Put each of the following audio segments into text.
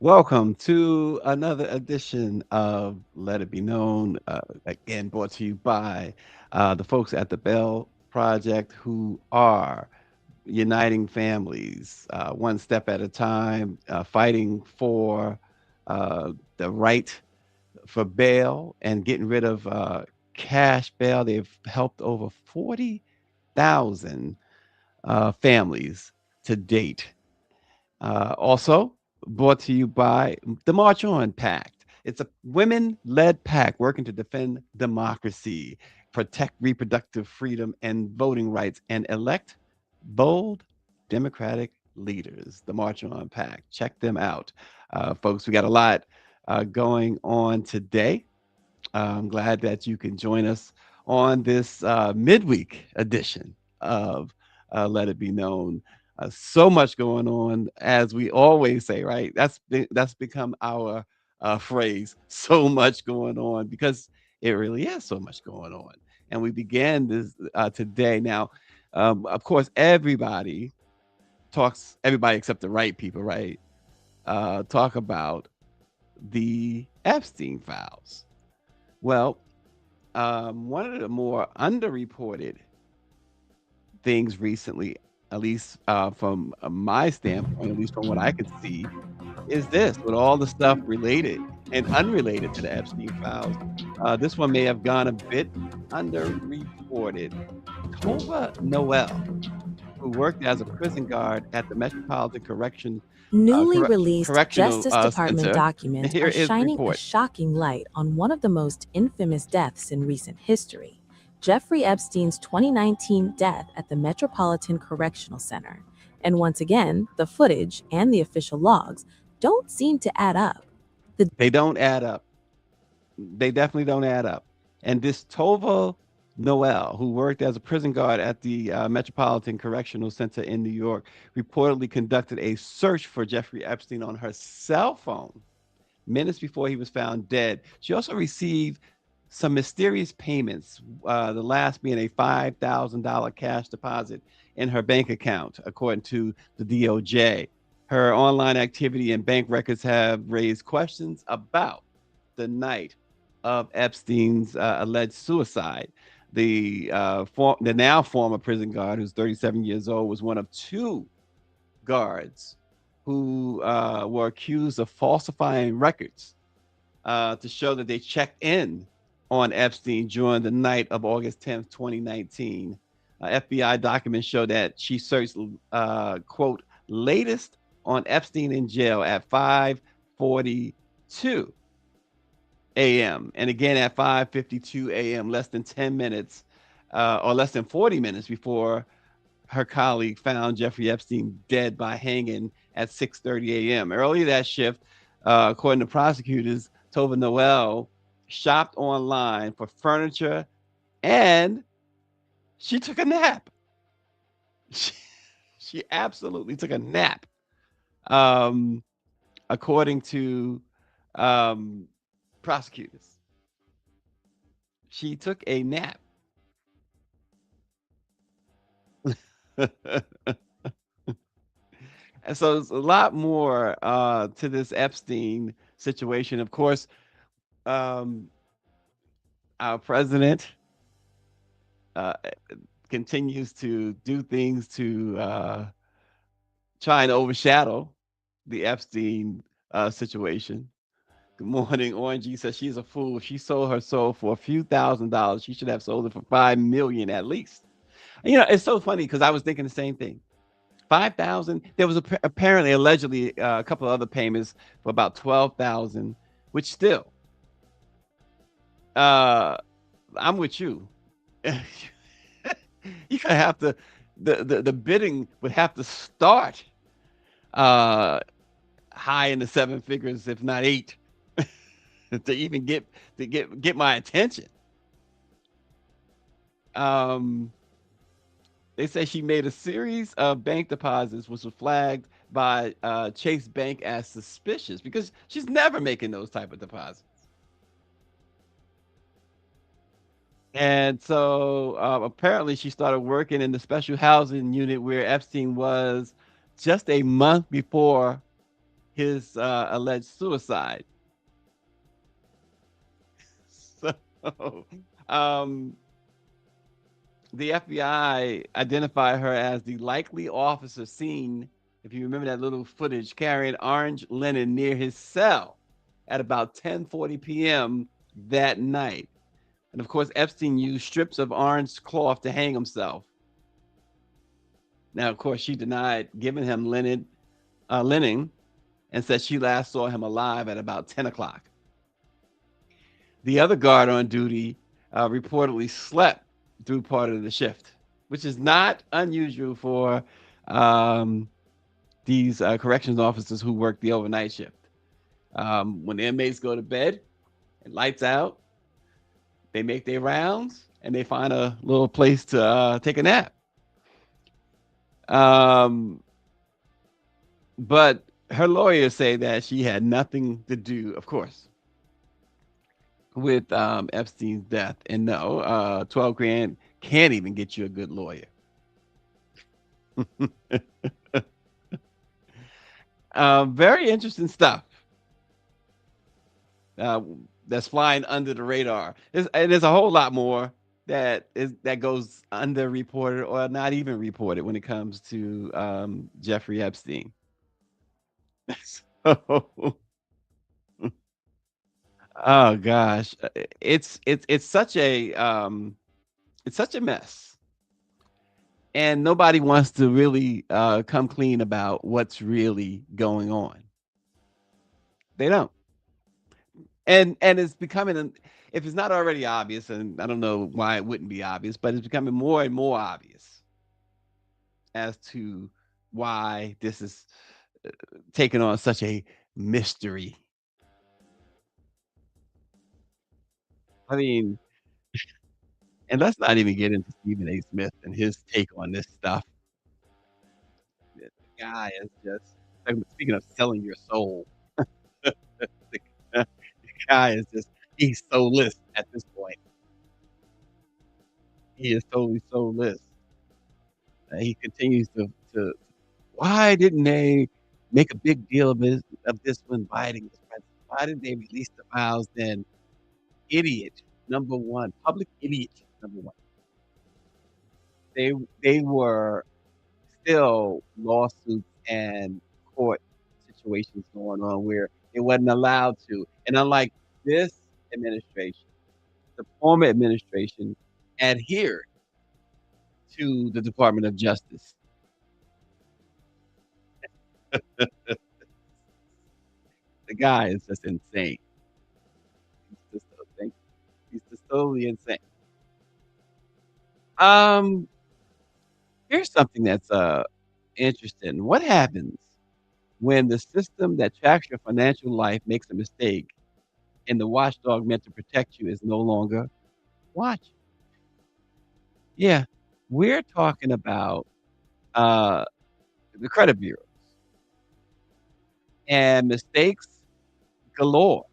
Welcome to another edition of Let It Be Known. Again, brought to you by the folks at the Bell Project who are uniting families one step at a time, fighting for the right for bail and getting rid of cash bail. They've helped over 40,000 families to date. Also, brought to you by the March On Pact. It's a women led pact working to defend democracy, protect reproductive freedom and voting rights, and elect bold Democratic leaders. The March On Pact. Check them out. Folks, we got a lot going on today. I'm glad that you can join us on this midweek edition of Let It Be Known. So much going on, as we always say, right? That's become our phrase. So much going on because it really is so much going on. And we began this today. Now, of course, everybody talks. Everybody except the right people, right? Talk about the Epstein files. Well, one of the more underreported things recently, at least from my standpoint, at least from what I could see, is this with all the stuff related and unrelated to the Epstein files. This one may have gone a bit underreported. Tova Noel, who worked as a prison guard at the Metropolitan Newly released Correctional Justice Department Center. documents Here are is the shining a report. shocking light on one of the most infamous deaths in recent history: Jeffrey Epstein's 2019 death at the Metropolitan Correctional Center. And once again, the footage and the official logs don't seem to add up. The They don't add up. They definitely don't add up. And this Tova Noel, who worked as a prison guard at the Metropolitan Correctional Center in New York, reportedly conducted a search for Jeffrey Epstein on her cell phone minutes before he was found dead. She also received some mysterious payments, the last being a $5,000 cash deposit in her bank account, according to the DOJ. Her online activity and bank records have raised questions about the night of Epstein's alleged suicide. The now former prison guard, who's 37 years old, was one of two guards who were accused of falsifying records to show that they checked in on Epstein during the night of August 10th, 2019. FBI documents show that she searched, quote, latest on Epstein in jail at 5:42 a.m. and again at 5:52 a.m., less than 10 minutes or less than 40 minutes before her colleague found Jeffrey Epstein dead by hanging at 6:30 a.m. Earlier that shift, according to prosecutors, Tova Noel shopped online for furniture and she took a nap. She, she absolutely took a nap, um, according to um, prosecutors. She took a nap. And so there's a lot more to this Epstein situation. Of course, um, our president uh, continues to do things to try and overshadow the Epstein situation. Good morning, Orangey says she's a fool. She sold her soul for a few $1,000s. She should have sold it for 5 million at least. It's so funny because I was thinking the same thing. 5,000. There was apparently, allegedly, a couple of other payments for about 12,000, which still, uh, I'm with you. You gonna have to, the bidding would have to start uh high in the seven figures, if not eight, to even get my attention. Um, they say she made a series of bank deposits, which was flagged by Chase Bank as suspicious because she's never making those type of deposits. And so apparently, she started working in the special housing unit where Epstein was just a month before his alleged suicide. So, um, the FBI identified her as the likely officer seen, if you remember that little footage, carrying orange linen near his cell at about 10:40 p.m. that night. And of course, Epstein used strips of orange cloth to hang himself. Now, of course, she denied giving him linen and said she last saw him alive at about 10 o'clock. The other guard on duty reportedly slept through part of the shift, which is not unusual for um, these corrections officers who work the overnight shift. When the inmates go to bed and lights out, they make their rounds and they find a little place to take a nap. Um, but her lawyers say that she had nothing to do, of course, with Epstein's death. And no, 12 grand can't even get you a good lawyer. Very interesting stuff. Uh, that's flying under the radar. There's a whole lot more that goes underreported or not even reported when it comes to Jeffrey Epstein. So, oh gosh, it's such a mess, and nobody wants to really come clean about what's really going on. They don't. And it's becoming if it's not already obvious, and I don't know why it wouldn't be obvious, but it's becoming more and more obvious as to why this is taking on such a mystery. I mean, and let's not even get into Stephen A. Smith and his take on this stuff. The guy is just speaking of selling your soul. the, the guy is just he's soulless at this point. He is totally soulless. He continues to why didn't they make a big deal of this when Biden was president? Why didn't they release the files then? Idiot, number 1, public idiot, number 1. They they were still lawsuits and court situations going on where it wasn't allowed to. And unlike this administration, the former administration adhered to the Department of Justice. The guy is just insane. He's just insane. He's just totally insane. Um, Here's something that's interesting. What happens when the system that tracks your financial life makes a mistake and the watchdog meant to protect you is no longer watching? Yeah, we're talking about uh, the credit bureaus and mistakes galore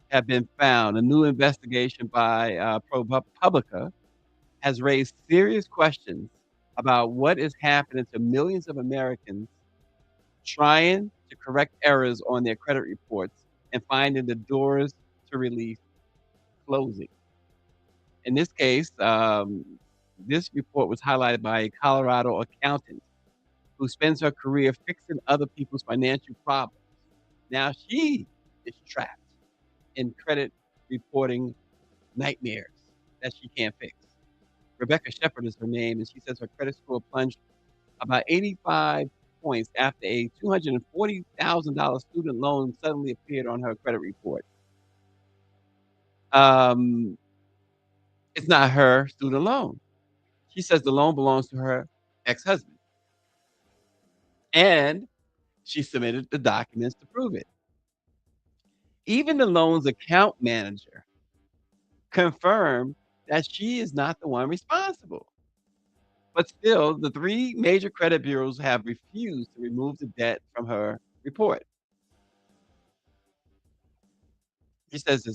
have been found. A new investigation by ProPublica has raised serious questions about what is happening to millions of Americans trying to correct errors on their credit reports and finding the doors to relief closing. In this case, this report was highlighted by a Colorado accountant who spends her career fixing other people's financial problems. Now she is trapped in credit reporting nightmares that she can't fix. Rebecca Shepherd is her name, and she says her credit score plunged about 85 points after a $240,000 student loan suddenly appeared on her credit report. Um, it's not her student loan. She says the loan belongs to her ex-husband, and she submitted the documents to prove it. Even the loan's account manager confirmed that she is not the one responsible. But still, the 3 major credit bureaus have refused to remove the debt from her report. She says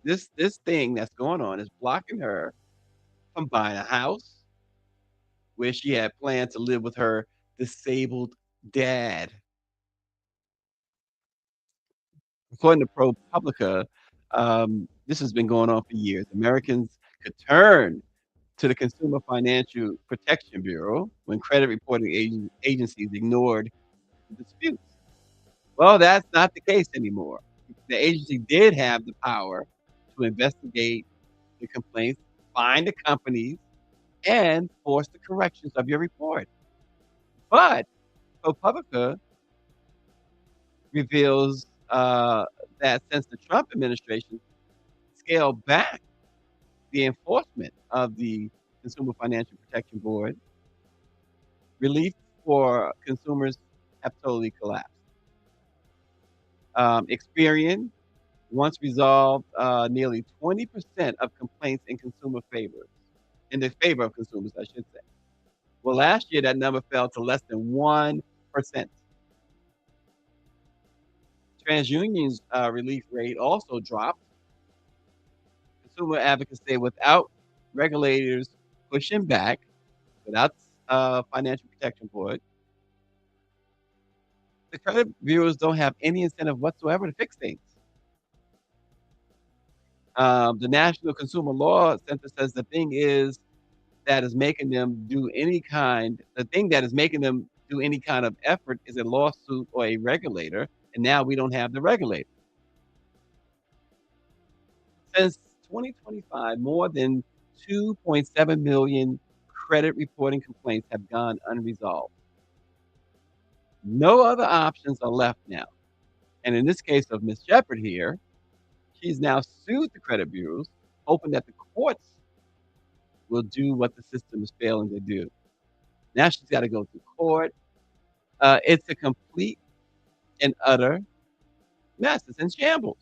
this thing that's going on is blocking her from buying a house where she had planned to live with her disabled dad. According to ProPublica, this has been going on for years. Americans could turn to the Consumer Financial Protection Bureau when credit reporting agencies ignored disputes. Well, that's not the case anymore. The agency did have the power to investigate the complaints, find the companies, and force the corrections of your report. But ProPublica reveals that since the Trump administration scaled back the enforcement of the Consumer Financial Protection Board, relief for consumers have totally collapsed. Experian once resolved nearly 20% of complaints in the favor of consumers, I should say. Well, last year that number fell to less than 1%. TransUnion's relief rate also dropped. Consumer advocates say without regulators pushing back, without financial protection board, the credit bureaus don't have any incentive whatsoever to fix things. The National Consumer Law Center says the thing is making them do any kind of effort is a lawsuit or a regulator, and now we don't have the regulator. Since 2025, more than 2.7 million credit reporting complaints have gone unresolved. No other options are left now. And in this case of Miss Shepherd here, she's now sued the credit bureaus, hoping that the courts will do what the system is failing to do. Now she's got to go to court. It's a complete and utter mess. It's in shambles.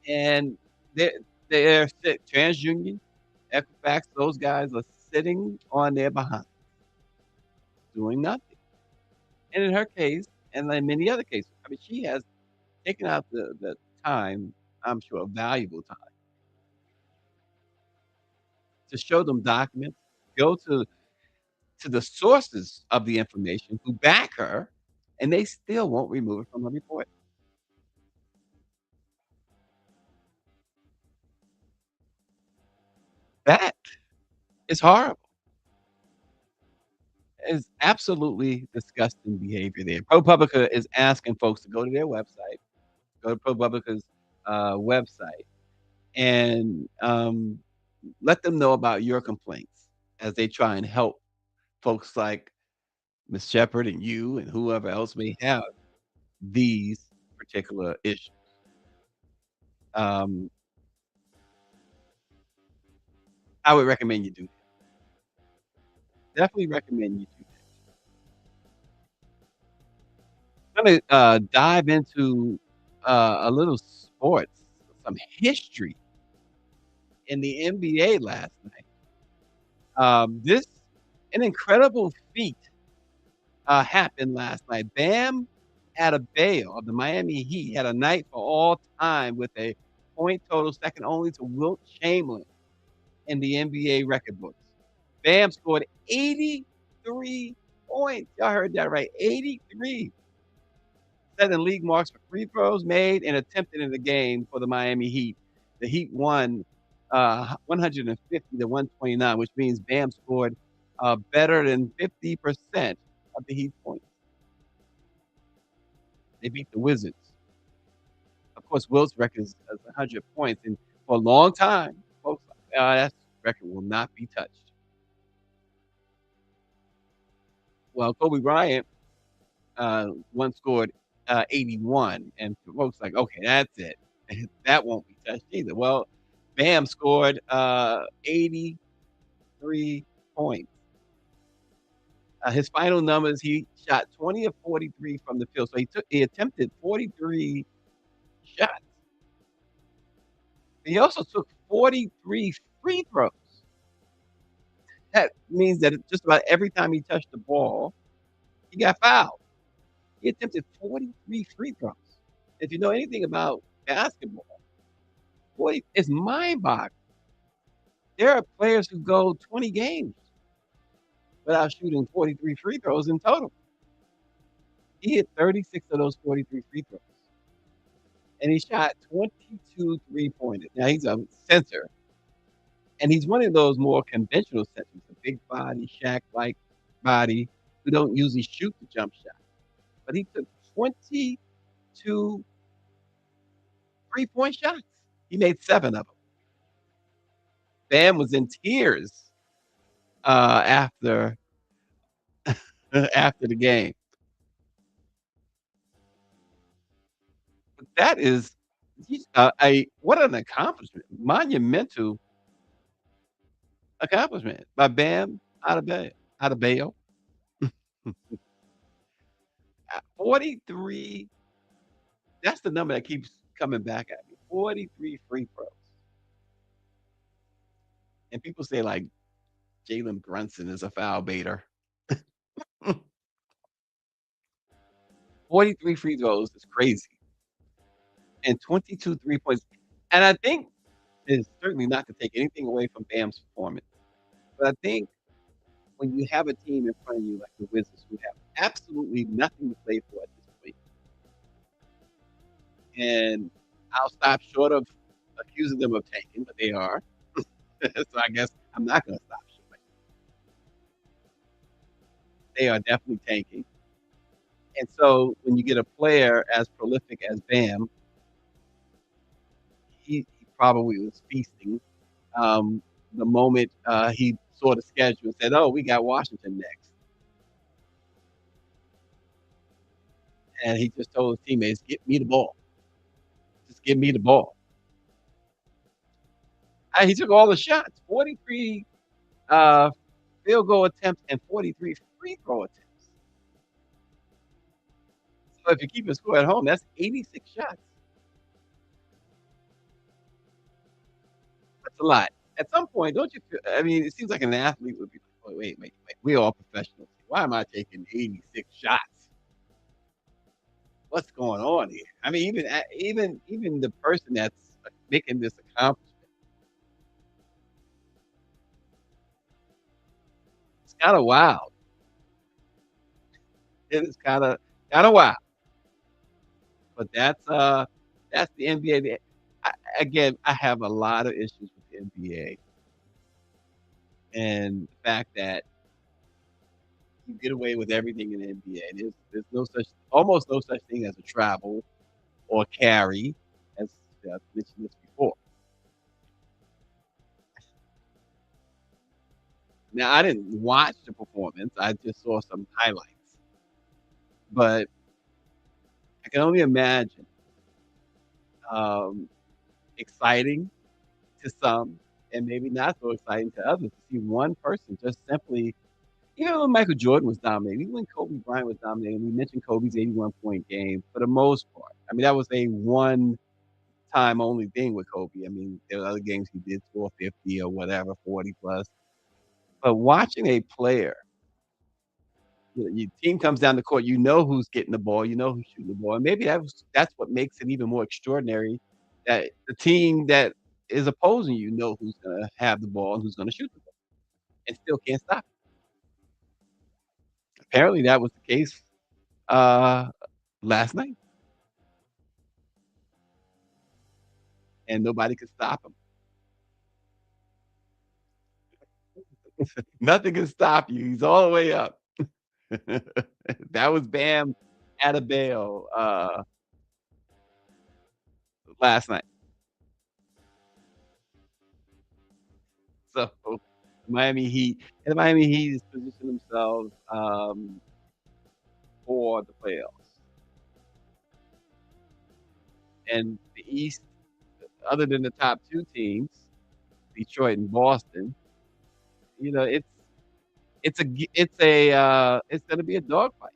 And they're TransUnion, Equifax, those guys are sitting on their behind, doing nothing. And in her case, and in many other cases, I mean, she has taken out the time, I'm sure, valuable time, to show them documents, go to the sources of the information who back her, and they still won't remove it from the report. That is horrible. It's absolutely disgusting behavior there. ProPublica is asking folks to go to their website, go to ProPublica's website, and let them know about your complaints as they try and help folks like Miss Shepherd and you and whoever else may have these particular issues. Um, I would recommend you do that. Definitely recommend you do that. I'm gonna dive into a little sports, some history in the NBA last night. This an incredible feat happened last night. Bam Adebayo of the Miami Heat had a night for all time with a point total second only to Wilt Chamberlain in the NBA record books. Bam scored 83 points. Y'all heard that right, 83. Setting league marks for free throws made and attempted in the game for the Miami Heat. The Heat won 150 to 129, which means Bam scored better than 50% of the Heat points. They beat the Wizards. Of course, Wilt's record is 100 points, and for a long time, folks, that record will not be touched. Well, Kobe Bryant once scored 81, and folks like, okay, that's it. That won't be touched either. Well, Bam scored 83 points. His final numbers, he shot 20 of 43 from the field. So he attempted 43 shots. He also took 43 free throws. That means that just about every time he touched the ball, he got fouled. He attempted 43 free throws. If you know anything about basketball, boy, it's mind-boggling. There are players who go 20 games without shooting 43 free throws in total. He hit 36 of those 43 free throws, and he shot 22 three-pointers. Now he's a center, and he's one of those more conventional centers, a big body, Shaq-like body, who don't usually shoot the jump shot. But he took 22 three-point shots. He made 7 of them. Bam was in tears after after the game. But that is he's a what an accomplishment, monumental accomplishment by Bam Adebayo. 43, that's the number that keeps coming back at me. 43 free throws. And people say like Jalen Brunson is a foul baiter. 43 free throws is crazy. And 22 3 points. And I think it's certainly not to take anything away from Bam's performance. But I think when you have a team in front of you like the Wizards who have absolutely nothing to play for at this point, and I'll stop short of accusing them of tanking, but they are. So I guess I'm not going to stop short. They are definitely tanking. And so when you get a player as prolific as Bam, he probably was feasting the moment he saw the schedule and said, "Oh, we got Washington next," and he just told his teammates, "Get me the ball. Just give me the ball." And he took all the shots, 43 uh, field goal attempts and 43 free throw attempts. So if you keep a score at home, that's 86 shots. That's a lot. At some point, don't you feel? I mean, it seems like an athlete would be like, "Oh, wait. We're all professionals. Why am I taking 86 shots? What's going on here?" I mean, even the person that's making this accomplishment, it's kind of wild. It is kind of wild. But that's the NBA. Again, I have a lot of issues with the NBA and the fact that you get away with everything in the NBA. There's no such almost no such thing as a travel or carry, as I've mentioned this before. Now, I didn't watch the performance, I just saw some highlights, but I can only imagine, um, exciting to some and maybe not so exciting to others to see one person just simply even when Michael Jordan was dominating, even when Kobe Bryant was dominating, we mentioned Kobe's 81-point game for the most part. I mean, that was a one-time only thing with Kobe. I mean, there were other games he did score 50 or whatever, 40 plus. But watching a player, your team comes down the court, you know who's getting the ball, you know who's shooting the ball, and maybe that's what makes it even more extraordinary that the team that is opposing you know who's gonna have the ball and who's gonna shoot the ball and still can't stop it. Apparently, that was the case, uh, last night, and nobody could stop him. Nothing can stop you, he's all the way up. That was Bam Adebayo, last night. So, Miami Heat and the Miami Heat has positioned themselves, for the playoffs. And the East, other than the top 2 teams, Detroit and Boston, you know, it's gonna be a dogfight.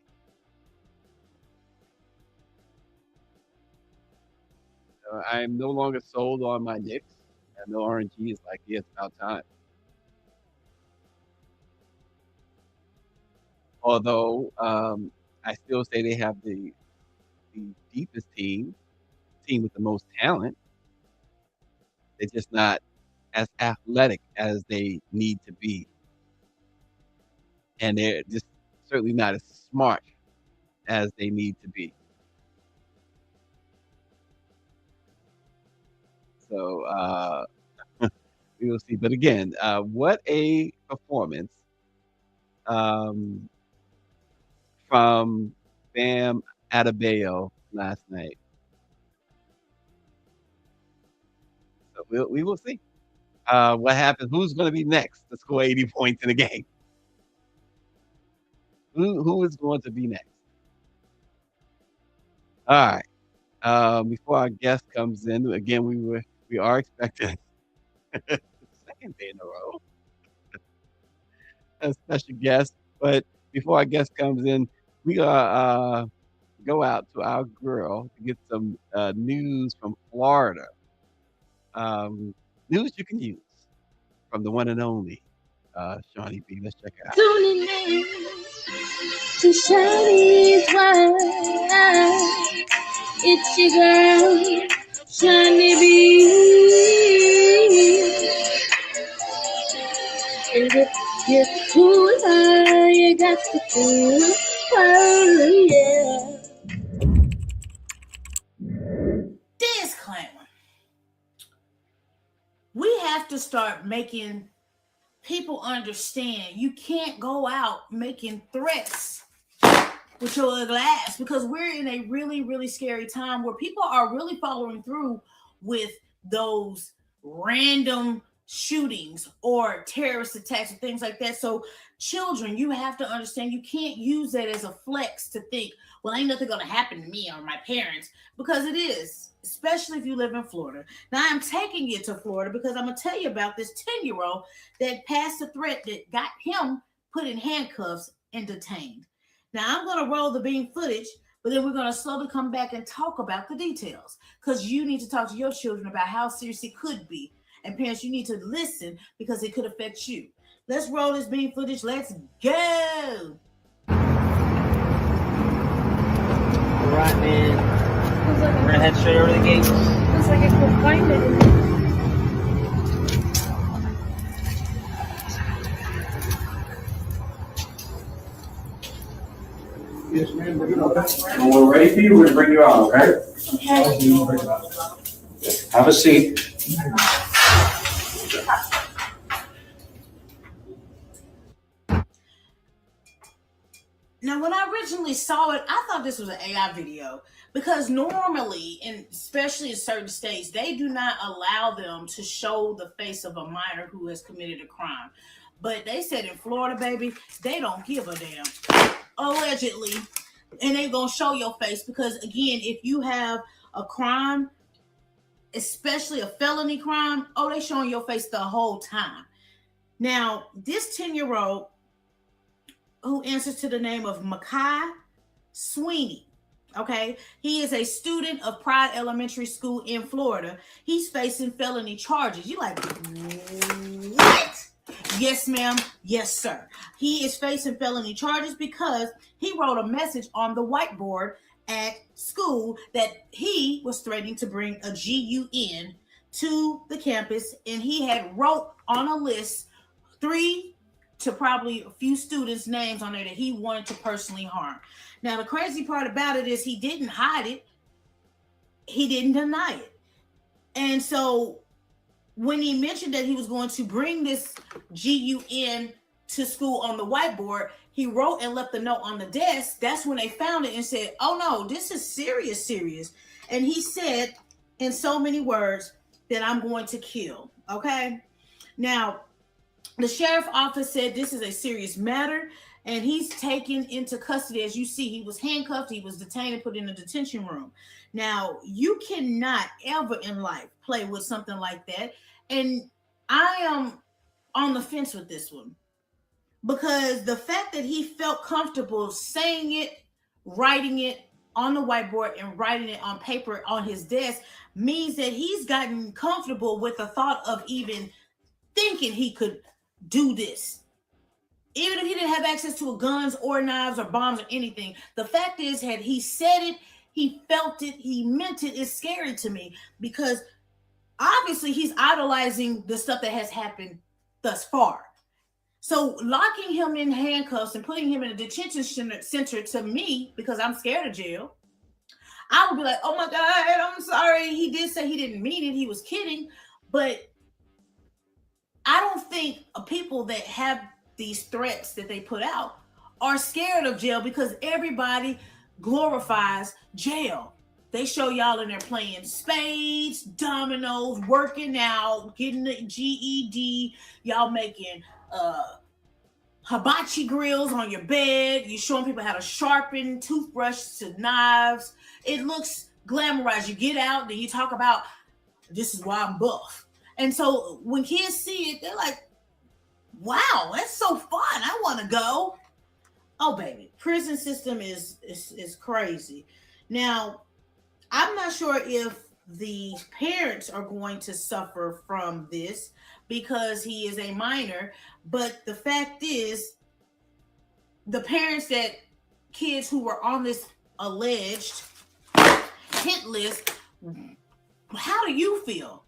I'm no longer sold on my Knicks. I know RNG is like, "Yeah, it's about time." Although, I still say they have the deepest team with the most talent. They're just not as athletic as they need to be, and they're just certainly not as smart as they need to be. So we will see. But again, what a performance um, from Bam Adebayo last night. So we will see what happens. Who's going to be next to score 80 points in a game? Who is going to be next? All right. Before our guest comes in, again, we are expecting second day in a row a special guest. But before our guest comes in, we gotta go out to our girl to get some news from Florida. News you can use from the one and only Shawnee B. Let's check it out. Tuning in to Shawnee's World. It's your girl, Shawnee B. And if you're cooler, you got to cool. Oh, yeah. Disclaimer. We have to start making people understand you can't go out making threats with your ugly ass, because we're in a really, really scary time where people are really following through with those random shootings or terrorist attacks and things like that. So children, you have to understand you can't use that as a flex to think, well, ain't nothing going to happen to me or my parents, because it is, especially if you live in Florida. Now, I'm taking you to Florida because I'm going to tell you about this 10-year-old that passed a threat that got him put in handcuffs and detained. Now, I'm going to roll the beam footage, but then we're going to slowly come back and talk about the details, because you need to talk to your children about how serious it could be. And parents, you need to listen because it could affect you. Let's roll this beam footage. Let's go. All right, man. We're gonna head straight over to the gates. Looks like I could find it. Yes, ma'am. When we're ready for you, we're gonna bring you out, okay? Have a seat. Now, when I originally saw it, I thought this was an AI video, because normally, and especially in certain states, they do not allow them to show the face of a minor who has committed a crime. But they said in Florida, baby, they don't give a damn. Allegedly. And they're going to show your face because, again, if you have a crime, especially a felony crime, they showing your face the whole time. Now, this 10-year-old who answers to the name of Makai Sweeney, okay? He is a student of Pride Elementary School in Florida. He's facing felony charges. You're like, what? Yes, ma'am. Yes, sir. He is facing felony charges because he wrote a message on the whiteboard at school that he was threatening to bring a GUN to the campus, and he had wrote on a list 3 to probably a few students' names on there that he wanted to personally harm. Now, the crazy part about it is he didn't hide it. He didn't deny it. And so when he mentioned that he was going to bring this GUN to school on the whiteboard, he wrote and left the note on the desk. That's when they found it and said, oh no, this is serious. And he said in so many words that I'm going to kill. Okay. Now, the sheriff's office said this is a serious matter, and he's taken into custody. As you see, he was handcuffed, he was detained and put in a detention room. Now, you cannot ever in life play with something like that. And I am on the fence with this one, because the fact that he felt comfortable saying it, writing it on the whiteboard and writing it on paper on his desk means that he's gotten comfortable with the thought of even thinking he could do this. Even if he didn't have access to guns or knives or bombs or anything, the fact is, had he said it, he felt it, he meant it, is scary to me, because obviously he's idolizing the stuff that has happened thus far. So locking him in handcuffs and putting him in a detention center to me, because I'm scared of jail, I would be like, oh my God, I'm sorry. He did say he didn't mean it. He was kidding. But I don't think people that have these threats that they put out are scared of jail, because everybody glorifies jail. They show y'all in there playing spades, dominoes, working out, getting the GED. Y'all making hibachi grills on your bed. You're showing people how to sharpen toothbrushes to knives. It looks glamorized. You get out, then you talk about, this is why I'm buff. And so when kids see it, they're like, wow, that's so fun. I want to go. Oh, baby, prison system is crazy. Now, I'm not sure if the parents are going to suffer from this because he is a minor, but the fact is, the parents that kids who were on this alleged hit list, how do you feel?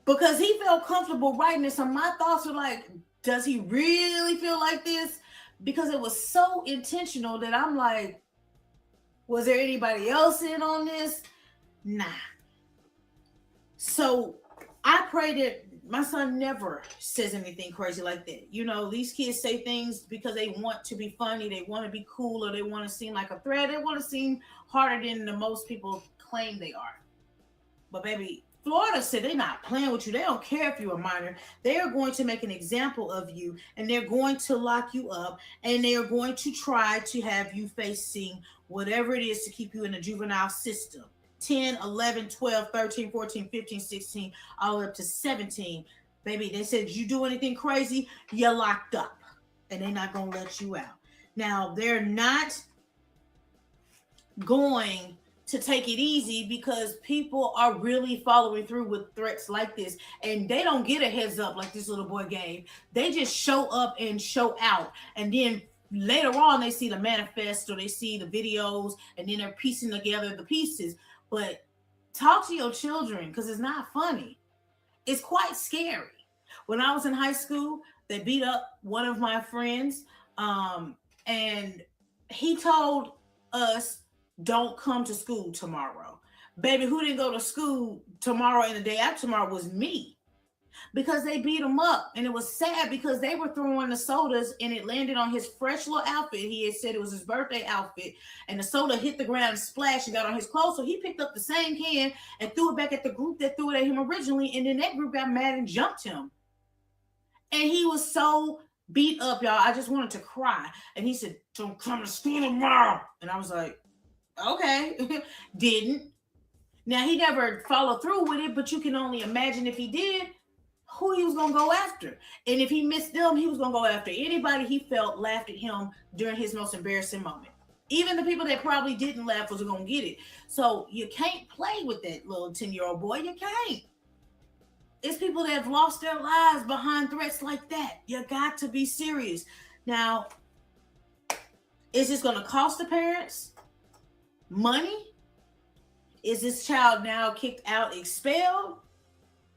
Because he felt comfortable writing this, and my thoughts were like, does he really feel like this? Because it was so intentional that I'm like, was there anybody else in on this? Nah. So I pray that my son never says anything crazy like that. You know, these kids say things because they want to be funny, they want to be cool, or they want to seem like a threat. They want to seem harder than the most people claim they are. But baby, Florida said they're not playing with you. They don't care if you're a minor. They are going to make an example of you, and they're going to lock you up, and they are going to try to have you facing whatever it is to keep you in the juvenile system. 10, 11, 12, 13, 14, 15, 16, all the way up to 17. Baby, they said you do anything crazy, you're locked up, and they're not going to let you out. Now, they're not going to take it easy because people are really following through with threats like this, and they don't get a heads up like this little boy gave. They just show up and show out, and then later on they see the manifest or they see the videos, and then they're piecing together the pieces. But talk to your children, because it's not funny. It's quite scary. When I was in high school, they beat up one of my friends, and he told us, don't come to school tomorrow. Baby, who didn't go to school tomorrow and the day after tomorrow was me, because they beat him up. And it was sad because they were throwing the sodas and it landed on his fresh little outfit. He had said it was his birthday outfit, and the soda hit the ground and splashed and got on his clothes. So he picked up the same can and threw it back at the group that threw it at him originally. And then that group got mad and jumped him. And he was so beat up, y'all. I just wanted to cry. And he said, don't come to school tomorrow. And I was like, okay. Didn't. Now, he never followed through with it, but you can only imagine if he did, who he was going to go after. And if he missed them, he was going to go after anybody he felt laughed at him during his most embarrassing moment. Even the people that probably didn't laugh was going to get it. So you can't play with that little 10-year-old boy. You can't. It's people that have lost their lives behind threats like that. You got to be serious. Now, is this going to cost the parents money? Is this child now kicked out, expelled?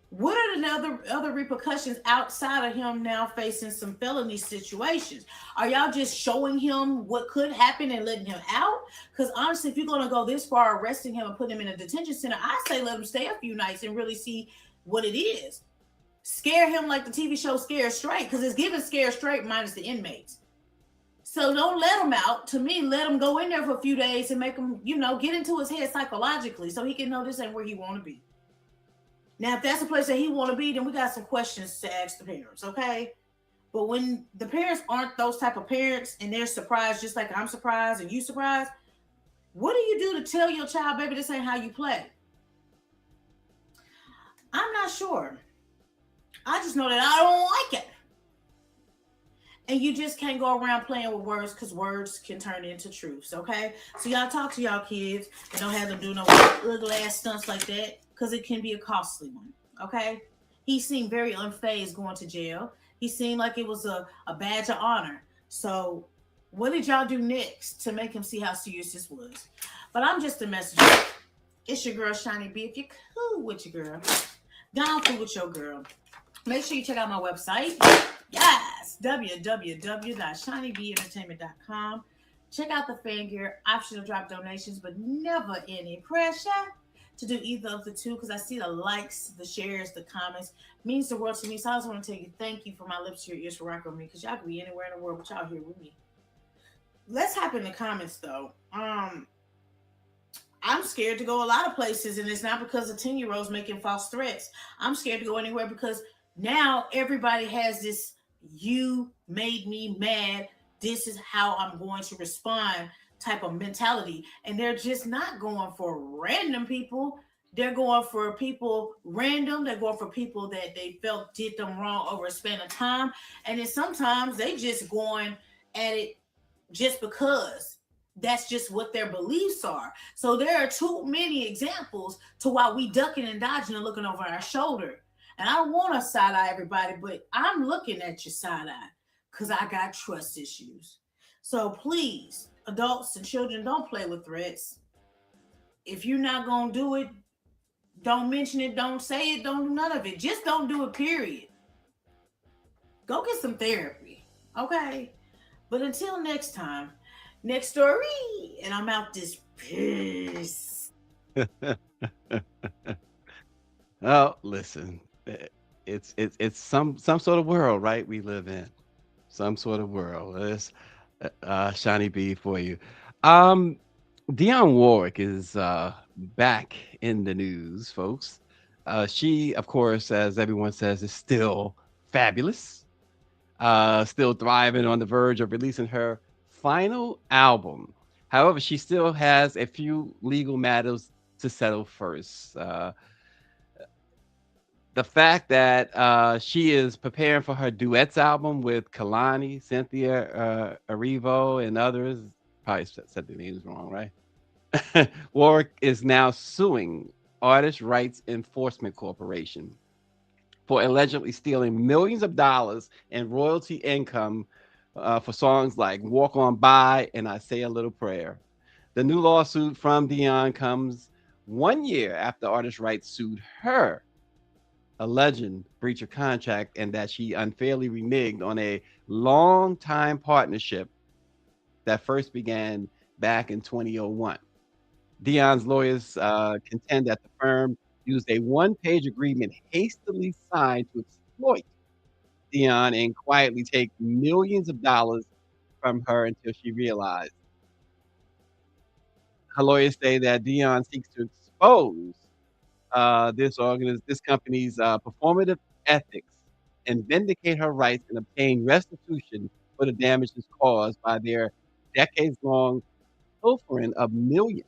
What are the other repercussions outside of him now facing some felony situations? Are y'all just showing him what could happen and letting him out? Because honestly, if you're going to go this far, arresting him and putting him in a detention center, I say let him stay a few nights and really see what it is. Scare him like the TV show Scare Straight, because it's given Scare Straight minus the inmates. So don't let him out. To me, let him go in there for a few days and make him, get into his head psychologically so he can know this ain't where he want to be. Now, if that's the place that he want to be, then we got some questions to ask the parents, okay? But when the parents aren't those type of parents and they're surprised just like I'm surprised and you surprised, what do you do to tell your child, baby, this ain't how you play? I'm not sure. I just know that I don't like it. And you just can't go around playing with words, because words can turn into truths, okay? So y'all talk to y'all kids and don't have them do no ugly ass stunts like that, because it can be a costly one, okay? He seemed very unfazed going to jail. He seemed like it was a badge of honor. So what did y'all do next to make him see how serious this was? But I'm just a messenger. It's your girl, Shiny B. If you're cool with your girl, down through with your girl, make sure you check out my website. Yes. www.shinybentertainment.com. Check out the fan gear, optional drop donations, but never any pressure to do either of the two because I see the likes, the shares, the comments means the world to me. So I just want to tell you thank you for my lips to your ears for rocking with me because y'all could be anywhere in the world, but y'all here with me. Let's hop in the comments though. I'm scared to go a lot of places, and it's not because of 10-year-olds making false threats. I'm scared to go anywhere because now everybody has this you made me mad. This is how I'm going to respond type of mentality. And they're just not going for random people. They're going for people random. They're going for people that they felt did them wrong over a span of time. And then sometimes they just going at it just because that's just what their beliefs are. So there are too many examples to why we ducking and dodging and looking over our shoulder. And I don't want to side eye everybody, but I'm looking at your side eye because I got trust issues. So please, adults and children, don't play with threats. If you're not gonna do it, don't mention it, don't say it, don't do none of it. Just don't do it, period. Go get some therapy. Okay. But until next time, next story, and I'm out this piss. Oh, listen, it's some sort of world, right? We live in some sort of world. It's Shiny B for you. Um, Dionne Warwick is back in the news, folks. She, of course, as everyone says, is still fabulous. Still thriving on the verge of releasing her final album. However, she still has a few legal matters to settle first. The fact that she is preparing for her duets album with Kalani, Cynthia Erivo, and others. Probably said the names wrong, right? Warwick is now suing Artist Rights Enforcement Corporation for allegedly stealing millions of dollars in royalty income for songs like Walk On By and I Say a Little Prayer. The new lawsuit from Dionne comes 1 year after Artist Rights sued her, alleging breach of contract and that she unfairly reneged on a long-time partnership that first began back in 2001. Dionne's lawyers contend that the firm used a one-page agreement hastily signed to exploit Dionne and quietly take millions of dollars from her until she realized. Her lawyers say that Dionne seeks to expose this company's performative ethics and vindicate her rights and obtain restitution for the damages caused by their decades-long pilfering of millions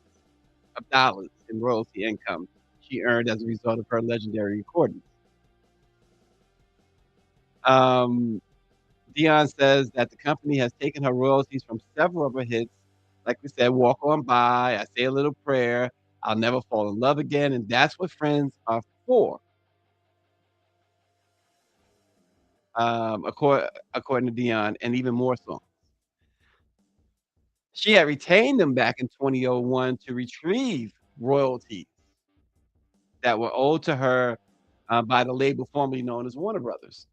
of dollars in royalty income she earned as a result of her legendary recordings. Dionne says that the company has taken her royalties from several of her hits, like we said, Walk On By, I Say a Little Prayer, I'll Never Fall in Love Again, and That's What Friends Are For. According to Dionne, and even more songs. She had retained them back in 2001 to retrieve royalties that were owed to her by the label formerly known as Warner Brothers.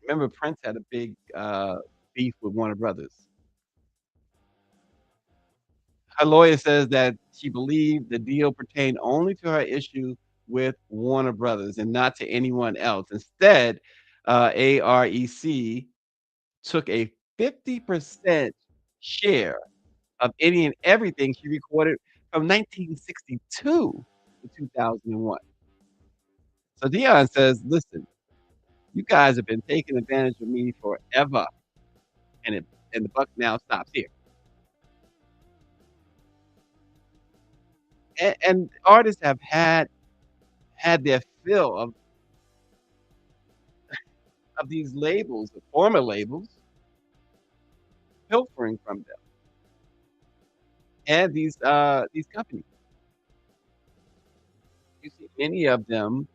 Remember, Prince had a big beef with Warner Brothers. Her lawyer says that she believed the deal pertained only to her issue with Warner Brothers and not to anyone else. Instead, AREC took a 50% share of any and everything she recorded from 1962 to 2001. So Dionne says, listen, you guys have been taking advantage of me forever, and the buck now stops here. And artists have had their fill of these labels, the former labels, pilfering from them, and these companies. You see many of them,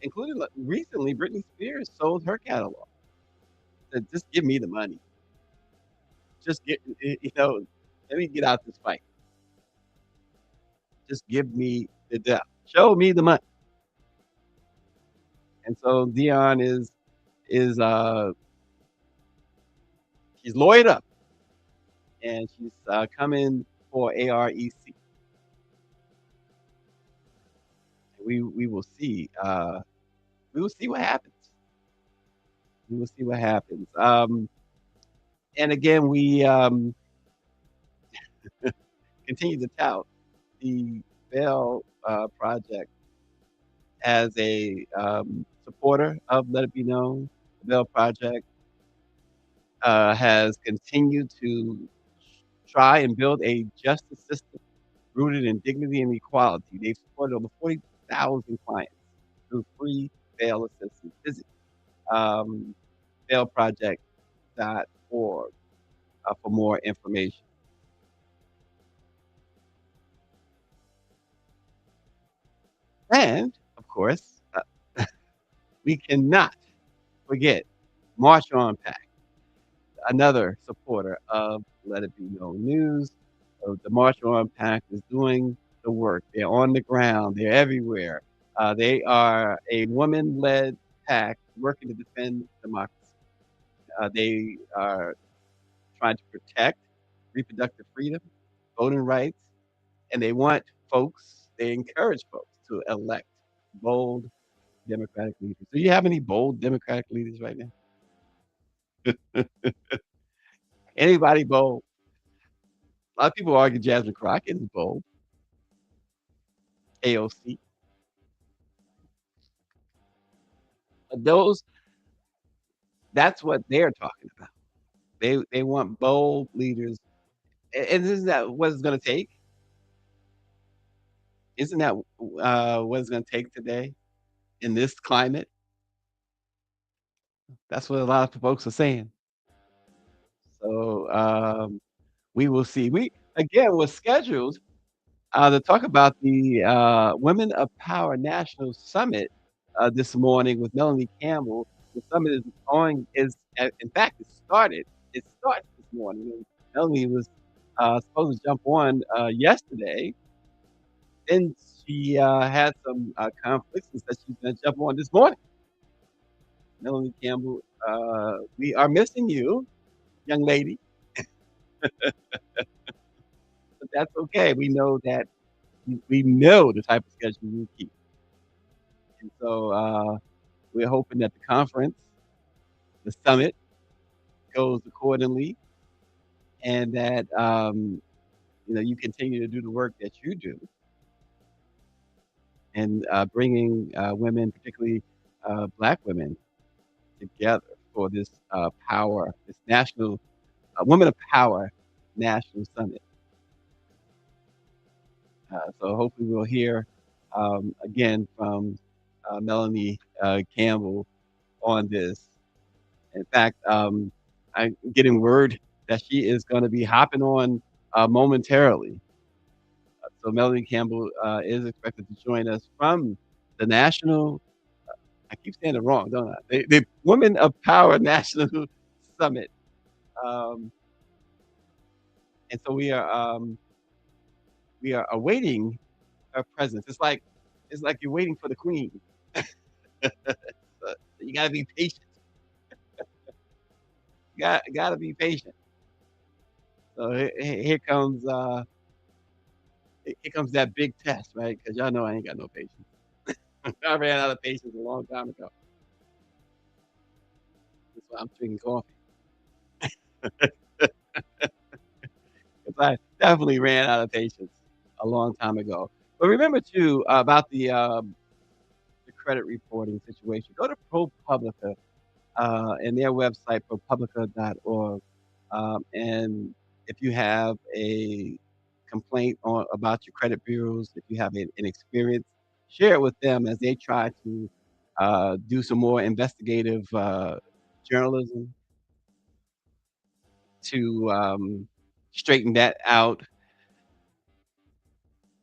including recently, Britney Spears sold her catalog. Said, just give me the money. Just let me get out this fight. Just give me the death. Show me the money. And so Dionne is is she's lawyered up and she's coming for AREC. We will see. We will see what happens. We will see what happens. And again, we continue to tout the Bell Project as a supporter of Let It Be Known. The Bell Project has continued to try and build a justice system rooted in dignity and equality. They've supported over 40,000 clients through free bail assistance. Visit bailproject.org for more information. And, of course, we cannot forget March On PAC, another supporter of Let It Be Known News. The March On PAC is doing the work. They're on the ground. They're everywhere. They are a woman-led PAC working to defend democracy. They are trying to protect reproductive freedom, voting rights, and they encourage folks to elect bold Democratic leaders. Do you have any bold Democratic leaders right now? Anybody bold? A lot of people argue Jasmine Crockett is bold. AOC. That's what they're talking about. They want bold leaders. And isn't that what it's gonna take? Isn't that what it's gonna take today in this climate? That's what a lot of folks are saying. So we will see. We again was scheduled to talk about the Women of Power National Summit this morning with Melanie Campbell. The summit in fact, it started. It starts this morning. And Melanie was supposed to jump on yesterday. Then she had some conflicts and said she's going to jump on this morning. Melanie Campbell, we are missing you, young lady. But that's okay. We know that we know the type of schedule you keep. And so we're hoping that the conference, the summit, goes accordingly, and that you continue to do the work that you do, and bringing women, particularly Black women, together for this this national Women of Power National Summit. So hopefully we'll hear again from Melanie Campbell on this. In fact, I'm getting word that she is going to be hopping on momentarily. So Melanie Campbell is expected to join us from the National, I keep saying it wrong, don't I? The Women of Power National Summit. And so we are awaiting her presence. It's like you're waiting for the queen. So you gotta be patient. Gotta be patient. So here comes that big test, right? Because y'all know I ain't got no patience. I ran out of patience a long time ago. That's why I'm drinking coffee. Because I definitely ran out of patience a long time ago. But remember too about the credit reporting situation. Go to ProPublica and their website, ProPublica.org, and if you have a complaint about your credit bureaus, if you have an experience, share it with them as they try to do some more investigative journalism to straighten that out.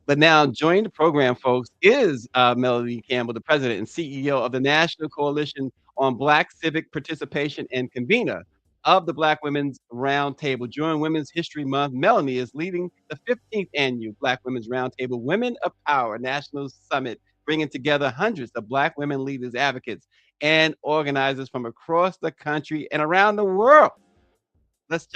But now joining the program, folks, is Melanie Campbell, the president and CEO of the National Coalition on Black Civic Participation and convener of the Black Women's Roundtable. During Women's History Month, Melanie is leading the 15th annual Black Women's Roundtable Women of Power National Summit bringing together hundreds of Black women leaders, advocates, and organizers from across the country and around the world. Let's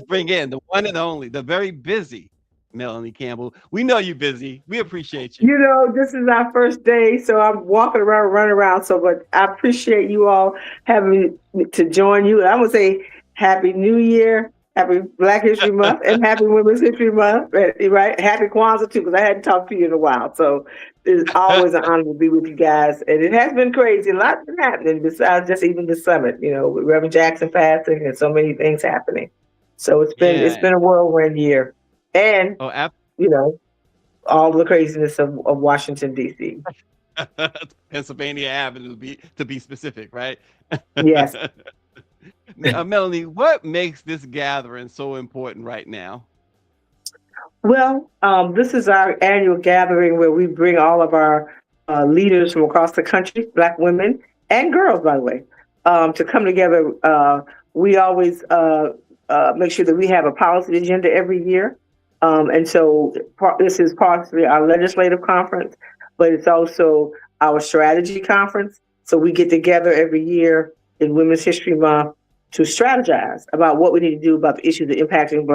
bring in the one and only, the very busy Melanie Campbell. We know you're busy. We appreciate you. You know, this is our first day, so I'm walking around, running around. So, but I appreciate you all having me to join you. And I'm gonna say Happy New Year, Happy Black History Month, and Happy Women's History Month. Right? Happy Kwanzaa too, because I hadn't talked to you in a while. So it's always an honor to be with you guys, and it has been crazy. A lot's been happening besides just even the summit. You know, with Reverend Jackson passing, and so many things happening. So it's been a whirlwind year, and you know, all the craziness of Washington, D.C. Pennsylvania Avenue, to be specific, right? Yes. Melanie, what makes this gathering so important right now? Well, this is our annual gathering where we bring all of our leaders from across the country, Black women and girls, by the way, to come together. We always make sure that we have a policy agenda every year. And so this is partially our legislative conference, but it's also our strategy conference. So we get together every year in Women's History Month to strategize about what we need to do about the issues that are impacting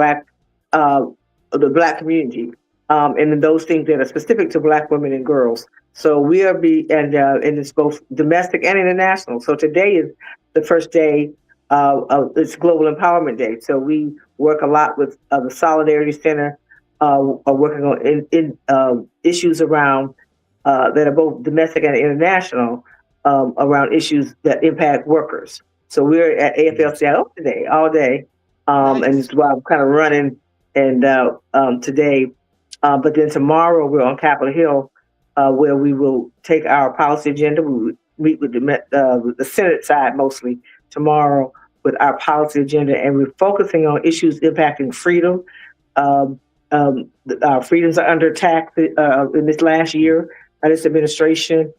the Black community, and those things that are specific to Black women and girls. So we are and it's both domestic and international. So today is the first day it's Global Empowerment Day. So we work a lot with the Solidarity Center, are working on issues around that are both domestic and international, around issues that impact workers. So we're at AFL-CIO today, all day, Nice. and it's why I'm kind of running and today. But then tomorrow we're on Capitol Hill, where we will take our policy agenda. We will meet with the Senate side mostly tomorrow with our policy agenda, and we're focusing on issues impacting freedom. Our freedoms are under attack in this last year by this administration.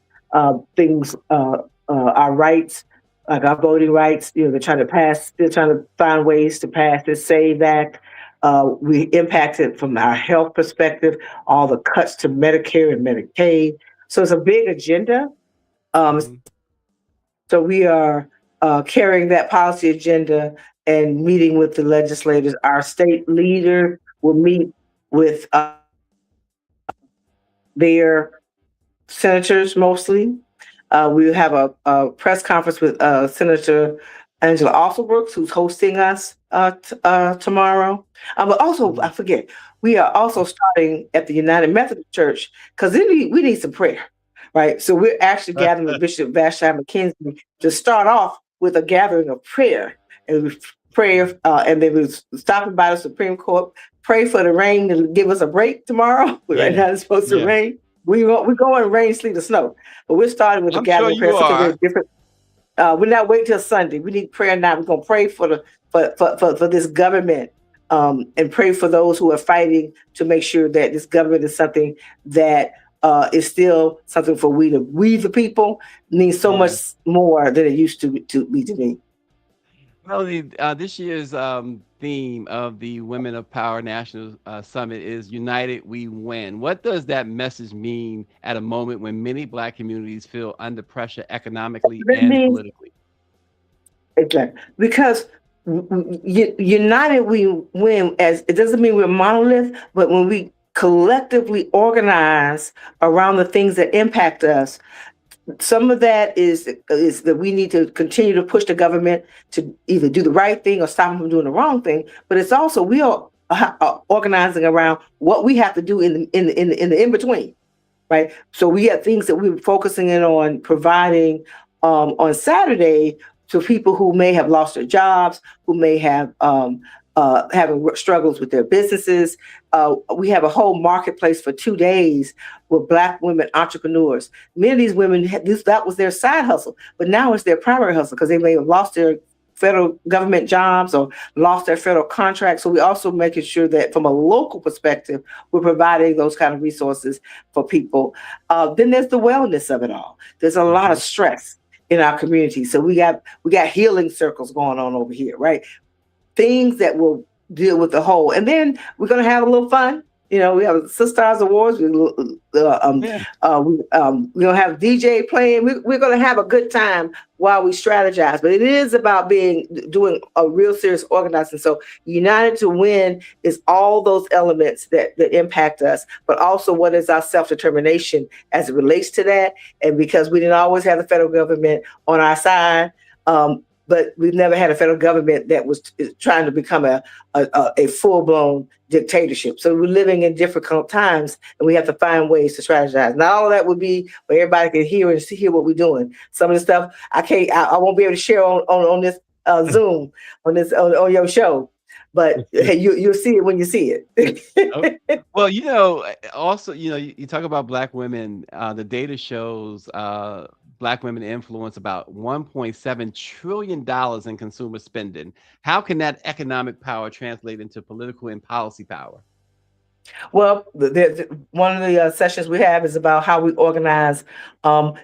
Things, our rights, like our voting rights, you know, still trying to find ways to pass this SAVE Act. We impacted from our health perspective, all the cuts to Medicare and Medicaid. So it's a big agenda. So we are carrying that policy agenda and meeting with the legislators. Our state leader will meet with their senators mostly. We have a press conference with Senator Angela Alsobrooks, who's hosting us tomorrow. But also, I forget, we are also starting at the United Methodist Church, because we need some prayer, right? So we're actually gathering with Bishop Vashti McKenzie to start off with a gathering of prayer. And we pray, and then we're stopping by the Supreme Court, pray for the rain to give us a break tomorrow. Right now it's supposed to rain. We go in rain, sleet, or snow. But we're starting with a gathering prayer. Something different. We're not waiting till Sunday. We need prayer now. We're gonna pray for this government, and pray for those who are fighting to make sure that this government is something that is still something for we the people needs so much more than it used to be to me. Well, this year's theme of the Women of Power National Summit is United We Win. What does that message mean at a moment when many Black communities feel under pressure economically and politically? Exactly. Because United We Win, as it doesn't mean we're monolith, but when we collectively organize around the things that impact us, some of that is that we need to continue to push the government to either do the right thing or stop them from doing the wrong thing. But it's also we are organizing around what we have to do in the in between, right? So we have things that we're focusing in on providing on Saturday to people who may have lost their jobs, who may have having struggles with their businesses. We have a whole marketplace for 2 days with Black women entrepreneurs. Many of these women, that was their side hustle, but now it's their primary hustle because they may have lost their federal government jobs or lost their federal contracts. So we also making sure that from a local perspective, we're providing those kind of resources for people. Then there's the wellness of it all. There's a lot of stress in our community. So we got healing circles going on over here, right? Things that will deal with the whole. And then we're going to have a little fun. You know, we have Sisters Awards. Yeah. We're gonna have DJ playing. We're gonna have a good time while we strategize. But it is about doing a real serious organizing. So United to Win is all those elements that impact us, but also what is our self-determination as it relates to that. And because we didn't always have the federal government on our side, but we've never had a federal government that was trying to become a full-blown dictatorship. So we're living in difficult times, and we have to find ways to strategize. Not all of that would be where everybody can hear and hear what we're doing. Some of the stuff I won't be able to share on this Zoom, on your show, but you'll see it when you see it. Well, also, you talk about Black women. The data shows Black women influence about $1.7 trillion in consumer spending. How can that economic power translate into political and policy power? Well, one of the sessions we have is about how we organize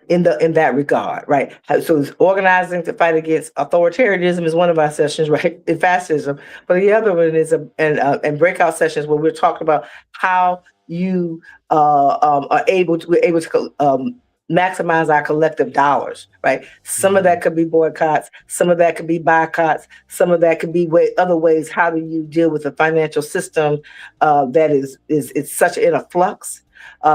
in that regard, right? So it's organizing to fight against authoritarianism is one of our sessions, right? And fascism. But the other one is and breakout sessions where we're talking about how you we're able to maximize our collective dollars, right? Some of that could be boycotts, some of that could be boycotts, some of that could be other ways. How do you deal with a financial system that is such in a flux?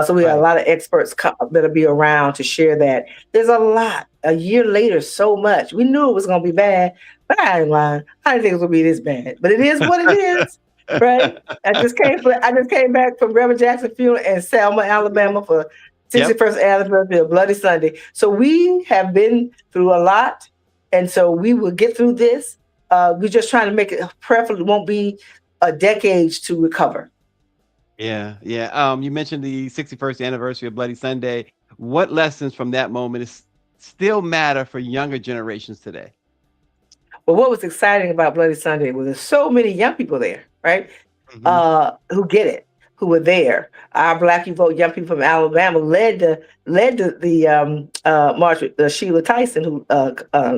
So we have a lot of experts that'll be around to share that. There's a lot. A year later, so much. We knew it was going to be bad, but I ain't lying. I didn't think it was going to be this bad, but it is what it is. Right? I just came back from Reverend Jackson funeral in Selma, Alabama for 61st anniversary of Bloody Sunday. So we have been through a lot, and so we will get through this. We're just trying to make it preferably won't be a decade to recover. Yeah. You mentioned the 61st anniversary of Bloody Sunday. What lessons from that moment still matter for younger generations today? Well, what was exciting about Bloody Sunday was there's so many young people there, right? Who get it. Who were there. Our Black You Vote young people from Alabama led the march with Sheila Tyson,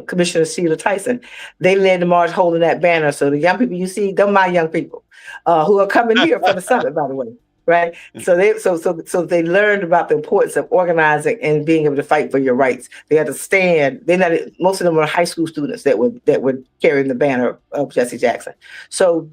Commissioner Sheila Tyson. They led the march holding that banner. So the young people you see, they're my young people who are coming here for the summit, by the way. Right. So they learned about the importance of organizing and being able to fight for your rights. They had to stand. Most of them were high school students that were carrying the banner of Jesse Jackson. So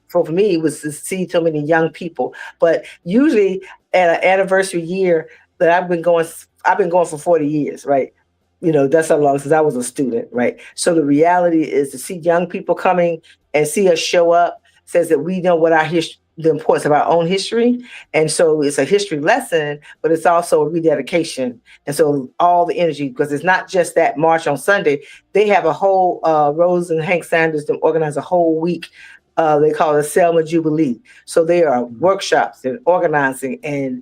for me, it was to see so many young people. But usually at an anniversary year that I've been going for 40 years, right? That's how long since I was a student, right? So the reality is to see young people coming and see us show up says that we know what our history, the importance of our own history. And so it's a history lesson, but it's also a rededication. And so all the energy, because it's not just that march on Sunday, they have a whole, Rose and Hank Sanders to organize a whole week. They call it Selma Jubilee. So there are workshops and organizing and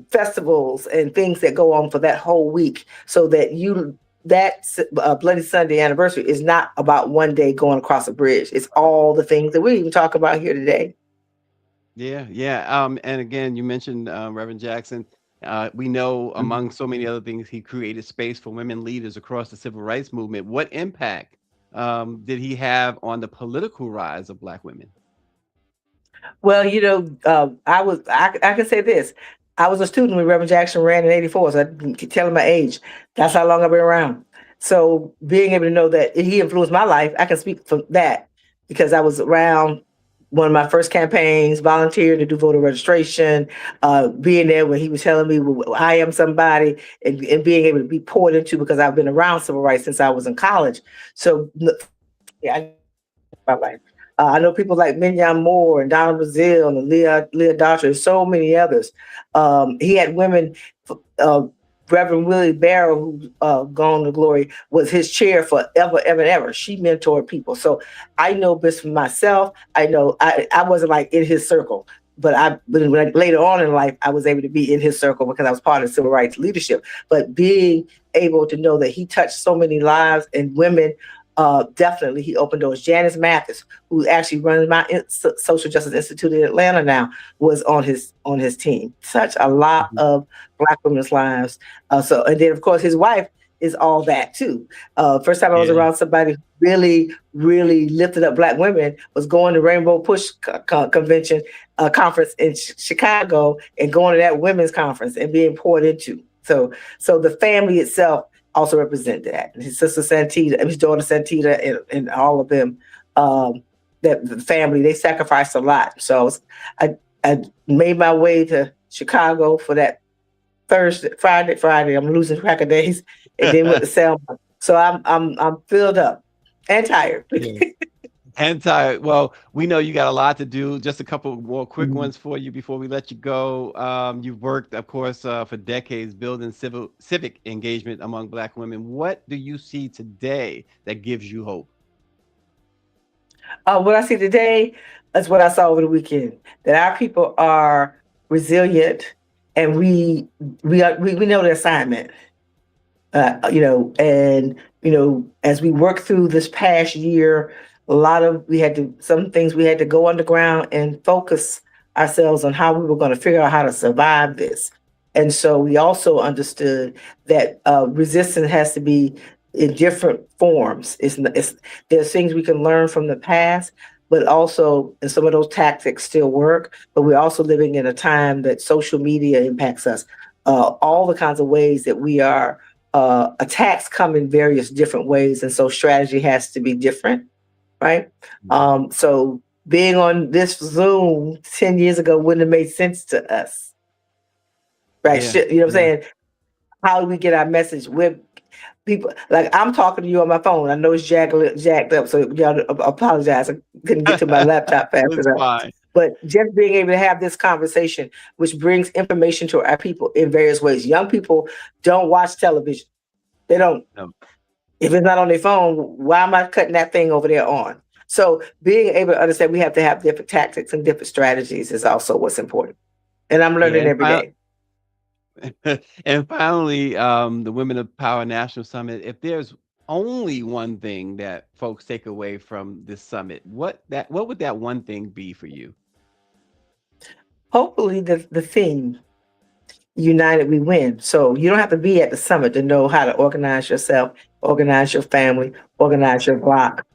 festivals and things that go on for that whole week so that that Bloody Sunday anniversary is not about one day going across a bridge. It's all the things that we even talk about here today. Yeah. And again, you mentioned Reverend Jackson. We know among so many other things, he created space for women leaders across the civil rights movement. What impact did he have on the political rise of Black women? Well, I can say this. I was a student when Reverend Jackson ran in '84, so I can tell him my age. That's how long I've been around. So being able to know that he influenced my life, I can speak for that because I was around one of my first campaigns, volunteered to do voter registration, being there when he was telling me, well, I am somebody, and being able to be poured into because I've been around civil rights since I was in college. So yeah, my life. I know people like Minyon Moore and Donna Brazile and Leah Daughtry and so many others. He had women, Reverend Willie Barrow, who gone to glory, was his chair forever, ever, ever. She mentored people. So I know this for myself. I know I wasn't like in his circle, but later on in life, I was able to be in his circle because I was part of civil rights leadership. But being able to know that he touched so many lives and women, definitely he opened doors. Janice Mathis, who actually runs my Social Justice Institute in Atlanta now, was on his team. Such a lot of Black women's lives. And then of course his wife is all that too. First time I was Yeah. around somebody who really lifted up Black women was going to Rainbow Push convention conference in Chicago and going to that women's conference and being poured into. So the family itself also represent that. And his sister Santita, and his daughter Santita, and all of them, that the family, they sacrificed a lot. So I made my way to Chicago for that Friday. I'm losing track of days, and then went to Selma. So I'm filled up and tired. Yeah. And tired. Well, we know you got a lot to do. Just a couple more quick ones for you before we let you go. You've worked, of course, for decades building civic engagement among Black women. What do you see today that gives you hope? What I see today is what I saw over the weekend, that our people are resilient and we know the assignment. As we work through this past year, some things we had to go underground and focus ourselves on how we were going to figure out how to survive this. And so we also understood that resistance has to be in different forms. There's things we can learn from the past, but also, and some of those tactics still work, but we're also living in a time that social media impacts us. All the kinds of ways that we are, attacks come in various different ways, and so strategy has to be different, right? So being on this Zoom 10 years ago wouldn't have made sense to us, right? Yeah. You know what I'm saying? How do we get our message with people? Like, I'm talking to you on my phone. I know it's jacked up, so y'all apologize. I couldn't get to my laptop fast It's enough. fine. But just being able to have this conversation, which brings information to our people in various ways. Young people don't watch television. They don't. No. If it's not on their phone, why am I cutting that thing over there on? So being able to understand we have to have different tactics and different strategies is also what's important. And I'm learning every day. And finally, the Women of Power National Summit. If there's only one thing that folks take away from this summit, what would that one thing be for you? Hopefully the theme, United We Win. So you don't have to be at the summit to know how to organize yourself, organize your family, organize your block.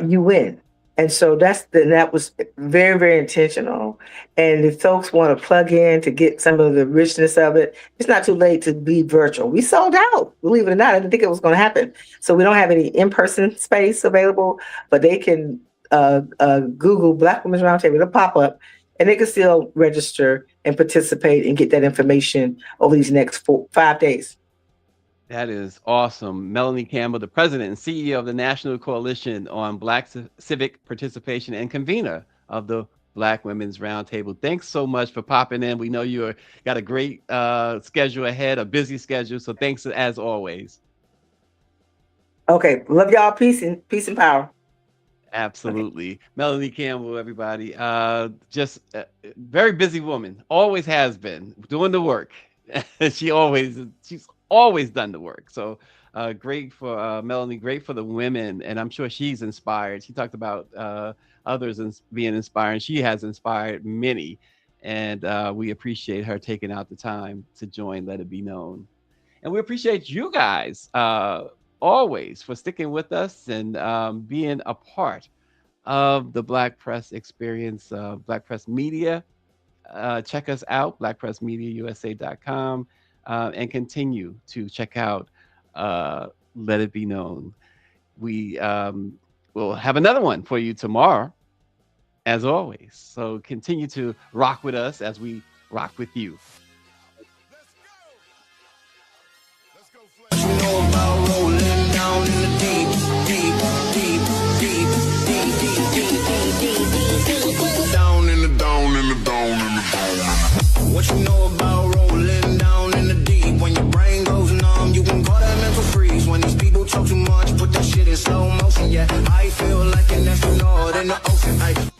You win. And so that was very, very intentional. And if folks want to plug in to get some of the richness of it, it's not too late to be virtual. We sold out, believe it or not. I didn't think it was going to happen. So we don't have any in-person space available, but they can Google Black Women's Roundtable, it'll pop up, and they can still register and participate and get that information over these next 5 days. That is awesome. Melanie Campbell, the president and CEO of the National Coalition on Black Civic Participation and convener of the Black Women's Roundtable. Thanks so much for popping in. We know you got a great schedule ahead, a busy schedule. So thanks as always. Okay. Love y'all. Peace and power. Absolutely. Okay. Melanie Campbell, everybody. Just a very busy woman. Always has been doing the work. She's always done the work. So great for Melanie, great for the women. And I'm sure she's inspired. She talked about others being inspired. She has inspired many. And we appreciate her taking out the time to join Let It Be Known. And we appreciate you guys always for sticking with us and being a part of the Black Press experience, Black Press Media. Check us out, blackpressmediausa.com, and continue to check out Let It Be Known. We will have another one for you tomorrow, as always. So continue to rock with us as we rock with you. What you know about rolling down in the deep? When your brain goes numb, you can call that mental freeze. When these people talk too much, put that shit in slow motion. Yeah, I feel like an astronaut in the ocean.